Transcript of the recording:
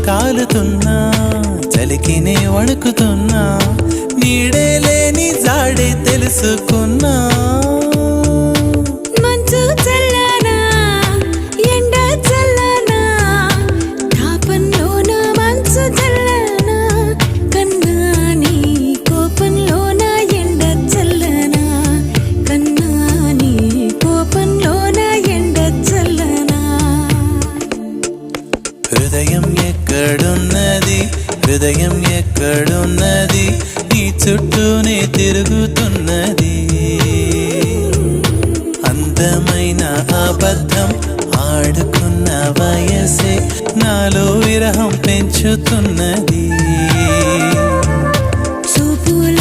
కాలుతున్నా చలికినే వణుకుతున్నా నీడే లేని జాడే తెలుసుకున్నా మంచు చల్లనా ఎండ చల్లనా తాపంలోన మంచు చల్లనా కన్నా నీ కోపంలోన ఎండ చల్లనా కన్నా నీ కోపంలోన ఎండ చల్లనా హృదయం ఎక్కడున్నది హృదయం ఎక్కడున్నది నీ చుట్టూనే తిరుగుతున్నది అందమైన అబద్ధం ఆడుకున్న వయసే నాలో విరహం పెంచుతున్నది